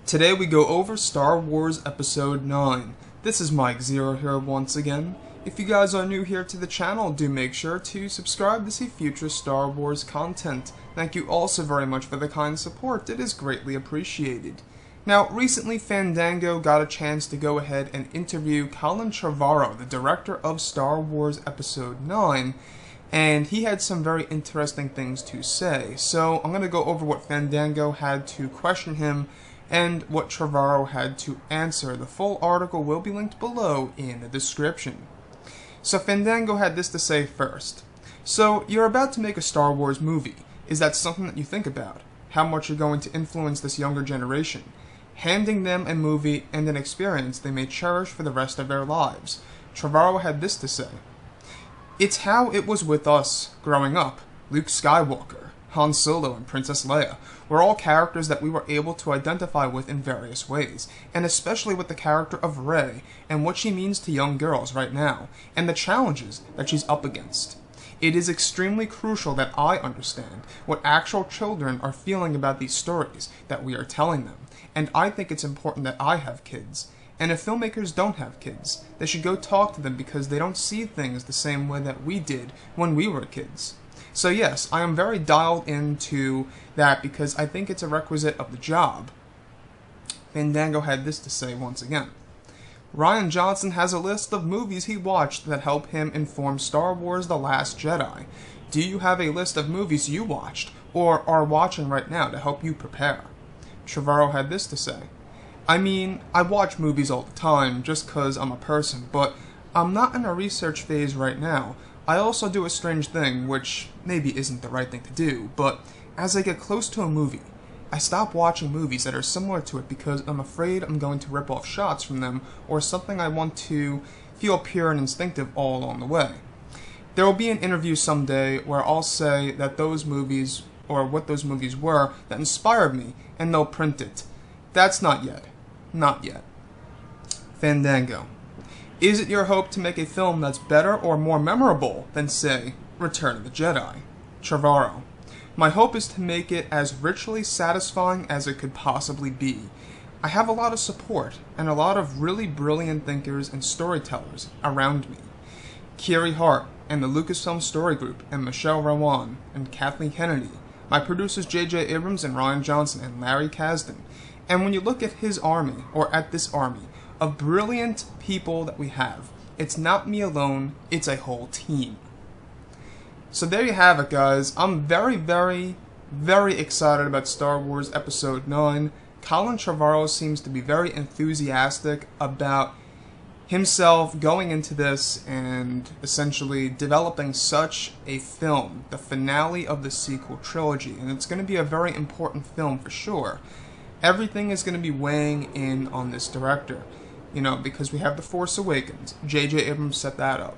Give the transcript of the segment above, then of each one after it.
Today we go over Star Wars Episode 9. This is Mike Zero here once again. If you guys are new here to the channel, do make sure to subscribe to see future Star Wars content. Thank you also very much for the kind support, it is greatly appreciated. Now, recently Fandango got a chance to go ahead and interview Colin Trevorrow, the director of Star Wars Episode 9, and he had some very interesting things to say. So I'm going to go over what Fandango had to question him and what Trevorrow had to answer. The full article will be linked below in the description. So Fandango had this to say first. So, you're about to make a Star Wars movie. Is that something that you think about? How much you're going to influence this younger generation? Handing them a movie and an experience they may cherish for the rest of their lives. Trevorrow had this to say. It's how it was with us growing up. Luke Skywalker, Han Solo, and Princess Leia were all characters that we were able to identify with in various ways, and especially with the character of Rey and what she means to young girls right now, and the challenges that she's up against. It is extremely crucial that I understand what actual children are feeling about these stories that we are telling them, and I think it's important that I have kids. And if filmmakers don't have kids, they should go talk to them because they don't see things the same way that we did when we were kids. So yes, I am very dialed into that because I think it's a requisite of the job. Fandango had this to say once again. Rian Johnson has a list of movies he watched that help him inform Star Wars The Last Jedi. Do you have a list of movies you watched or are watching right now to help you prepare? Trevorrow had this to say. I mean, I watch movies all the time just cause I'm a person, but I'm not in a research phase right now. I also do a strange thing, which maybe isn't the right thing to do, but as I get close to a movie, I stop watching movies that are similar to it because I'm afraid I'm going to rip off shots from them or something I want to feel pure and instinctive all along the way. There will be an interview someday where I'll say that those movies, or what those movies were, that inspired me, and they'll print it. That's not yet. Not yet. Fandango. Is it your hope to make a film that's better or more memorable than, say, Return of the Jedi? Trevorrow. My hope is to make it as richly satisfying as it could possibly be. I have a lot of support and a lot of really brilliant thinkers and storytellers around me. Kiri Hart and the Lucasfilm Story Group and Michelle Rowan and Kathleen Kennedy, my producers J.J. Abrams and Rian Johnson and Larry Kasdan. And when you look at his army, or at this army, of brilliant people that we have, it's not me alone, it's a whole team. So there you have it, guys. I'm very, very, very excited about Star Wars Episode 9. Colin Trevorrow seems to be very enthusiastic about himself going into this and essentially developing such a film, the finale of the sequel trilogy, and it's going to be a very important film for sure. Everything is going to be weighing in on this director, you know, because we have The Force Awakens. J.J. Abrams set that up.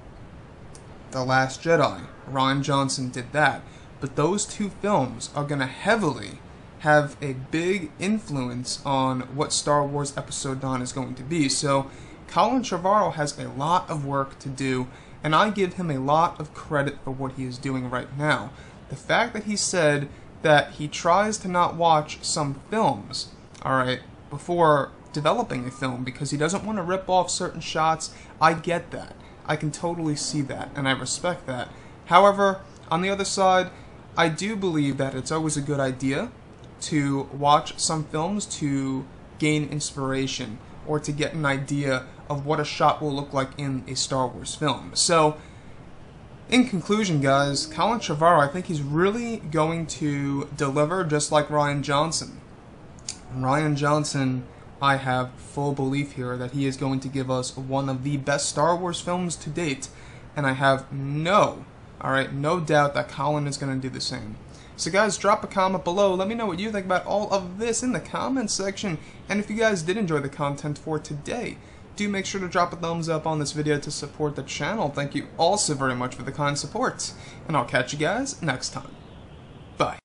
The Last Jedi, Rian Johnson did that. But those two films are going to heavily have a big influence on what Star Wars Episode 9 is going to be. So Colin Trevorrow has a lot of work to do, and I give him a lot of credit for what he is doing right now. The fact that he said that he tries to not watch some films, alright, before developing a film because he doesn't want to rip off certain shots, I get that. I can totally see that, and I respect that. However, on the other side, I do believe that it's always a good idea to watch some films to gain inspiration or to get an idea of what a shot will look like in a Star Wars film. So, in conclusion, guys, Colin Trevorrow, I think he's really going to deliver just like Rian Johnson. Rian Johnson, I have full belief here that he is going to give us one of the best Star Wars films to date, and I have no doubt that Colin is going to do the same. So guys, drop a comment below, let me know what you think about all of this in the comments section, and if you guys did enjoy the content for today, do make sure to drop a thumbs up on this video to support the channel. Thank you also very much for the kind support, and I'll catch you guys next time. Bye.